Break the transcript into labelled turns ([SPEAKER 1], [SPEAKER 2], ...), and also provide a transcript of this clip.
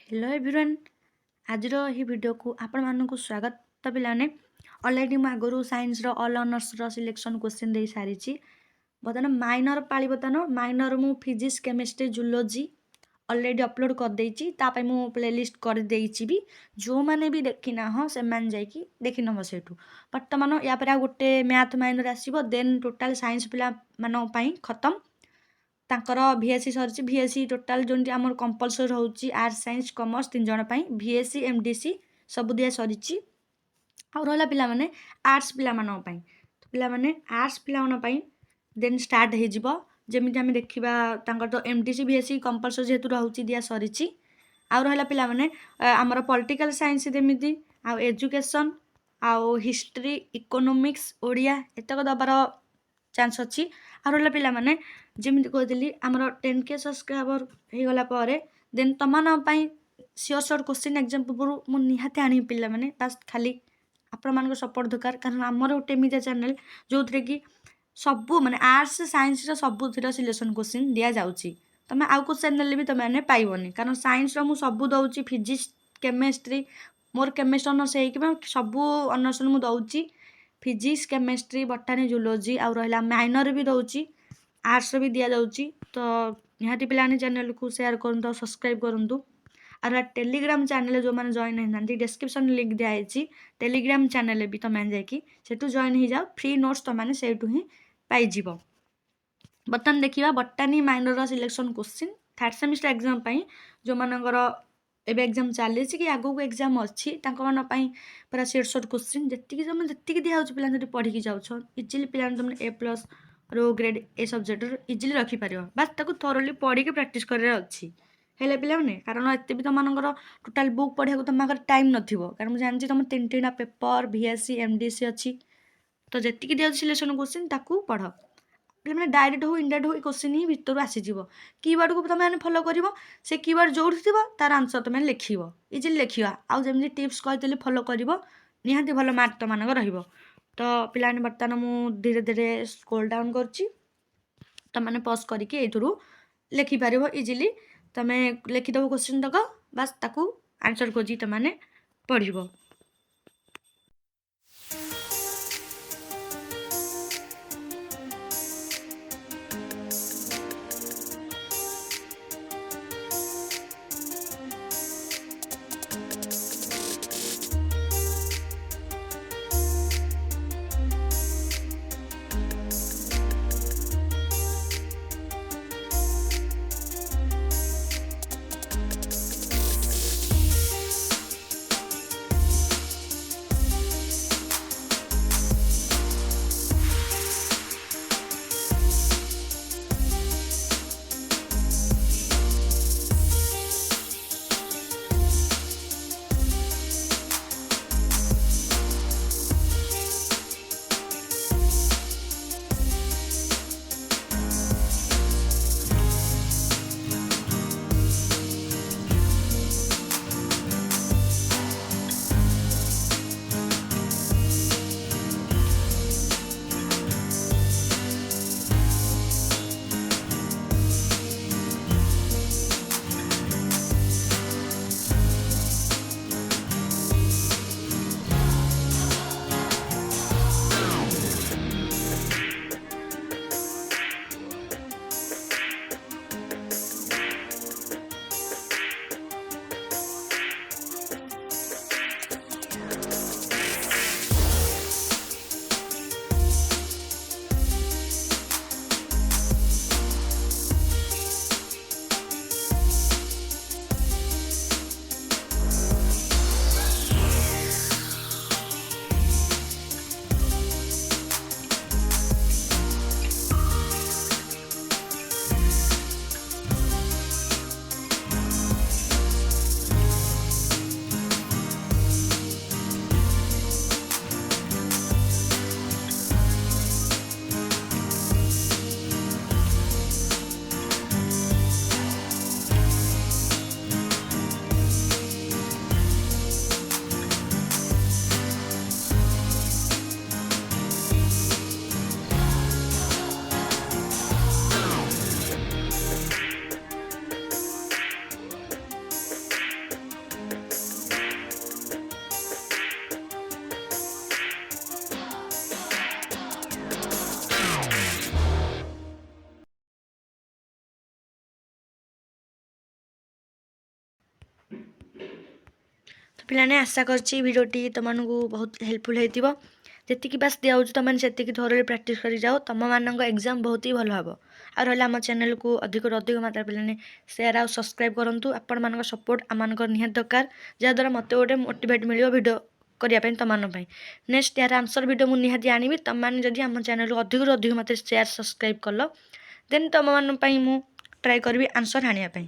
[SPEAKER 1] Hello everyone आज video को आपण मानक स्वागत। तो पे अलरेडी मुझे आगुरी science all honours selection question दे सारी बर्तमान माइनर पाली बर्तमान माइनर मु physics chemistry zoology already upload कर देछि तापै मु प्लेलिस्ट कर देछि भी जो माने भी देखिना हो से मान जाई कि देखि नबो सेठू बर्तमान या पर गोटे मैथ माइनर आसीबो देन टोटल साइंस पिला मानो पई खत्म तांकर VSC सरी VSC टोटाल जो आम कंपलसरी रोचे आर्ट्स साइंस कॉमर्स तीन जन VSC MDC सब दिया सरी आ रहा पिला माने आर्ट्स पिला मानन पई तो पिला माने आर्ट्स पिला मानन पई देन स्टार्ट हे जिवो जेमिति आमे देखिबा तांकर तो MDC VSC कंपलसरी जेतु रहउची दिया सरी आ रहा पिला माने हमर पॉलिटिकल साइंस जेमिति आ एजुकेशन आ हिस्ट्री इकोनॉमिक्स ओडिया एतक दबार चांस अच्छी आ रहा पिला माने जेमिति कहली आमर 10K सब्सक्राइबर हो गला पारे देन तमान पई सियोर सियोर क्वेश्चन एग्जाम पूर्व मु निहाती आनी पिला माने बस खाली आपण मान सपोर्ट दरकार कारण आमर गोटे मीडिया चैनल जो थे कि सबू माने आर्ट्स साइंस सबू सिलेक्शन क्वेश्चन दिया जाउची तमे आउ को चैनल भी तमे माने पाइबनी कारण साइंस मु सबू दउची फिजिक्स केमिस्ट्री मोर केमिस्ट्री ऑनर्स है कि सबू ऑनर्स मु दउची फिजिक्स केमिस्ट्री बॉटनी जूलॉजी आ रहा माइनर भी दउची आर्ट्स भी दिया जाउची तो निहाती पिलानी चैनल को शेयर करंतु सब्सक्राइब करंतु और टेलीग्राम चैनल जो मैंने जॉइन होती डिस्क्रिप्शन लिंक दिखाई टेलीग्राम चैनल भी तुम जाकि सेठू जॉइन हो जाओ फ्री नोट्स तुमने सेठू ही पाइज बर्तमान देखा botany minor selection question third semester exam जो मानकर एवं एग्जाम चली कि आगू एग्जाम अच्छी पूरा सेट सर्ट क्वेश्चन जी दिया पे पढ़ी जाऊँ इजिली पे तुमने A+ रो ग्रेड ए सब्जेक्ट इजिली रखिपार बास ताको थोरली पढ़ी के प्रैक्टिस करार अच्छी हेले पे कारण एत भी तुम टोटाल बुक पढ़ा तुम टाइम नथिबो कारण मुझे जानची तुम 3टा पेपर VSC MDC अच्छी तो जी दिया सिलेक्शन क्वेश्चन ताकू पढ़ पे डायरेक्ट हो इनडायरेक्ट हो क्वेश्चन ही भितर आसीज कीवर्ड को तुम फॉलो कर से कीवर्ड जो थी तार आंसर तुम लिख इजिली लिखा आउ जमी टिप्स कहते फॉलो कर निहाती भल मार्क तुम रही तो पिलाने बर्तमान मु धीरे धीरे स्क्रोल डाउन करने पज करके लिखिपार इजिली तुम लिखिदेव क्वेश्चन तक बास ताकू आंसर खोजी तुमने पढ़ ପିଲାମାନେ ଆଶା କରିଛି ଭିଡ଼ିଓଟି ତୁମମାନଙ୍କୁ ବହୁତ ହେଲ୍ପଫୁଲ୍ ହେଇଥିବ। ଯେତିକି ବାସ୍ ଦିଆହେଉଛି ତୁମମାନେ ସେତିକି ଥରରେ ପ୍ରାକ୍ଟିସ୍ କରି ଯାଅ, ତୁମମାନଙ୍କ ଏକ୍ଜାମ୍ ବହୁତ ହି ଭଲ ହେବ। ଆଉ ରହିଲା ଆମ ଚ୍ୟାନେଲକୁ ଅଧିକରୁ ଅଧିକ ମାତ୍ରାରେ ପିଲାମାନେ ସେୟାର ଆଉ ସବସ୍କ୍ରାଇବ୍ କରନ୍ତୁ। ଆପଣମାନଙ୍କ ସପୋର୍ଟ ଆମମାନଙ୍କର ନିହାତି ଦରକାର, ଯାହାଦ୍ୱାରା ମୋତେ ଗୋଟେ ମୋଟିଭେଟ୍ ମିଳିବ ଭିଡ଼ିଓ କରିବା ପାଇଁ ତୁମମାନଙ୍କ ପାଇଁ। ନେକ୍ସଟ ଏହାର ଆନ୍ସର ଭିଡ଼ିଓ ମୁଁ ନିହାତି ଆଣିବି। ତୁମମାନେ ଯଦି ଆମ ଚ୍ୟାନେଲକୁ ଅଧିକରୁ ଅଧିକ ମାତ୍ରାରେ ସେୟାର ସବସ୍କ୍ରାଇବ୍ କଲ ଦେନ୍ ତୁମମାନଙ୍କ ପାଇଁ ମୁଁ ଟ୍ରାଏ କରିବି ଆନ୍ସର ଆଣିବା ପାଇଁ।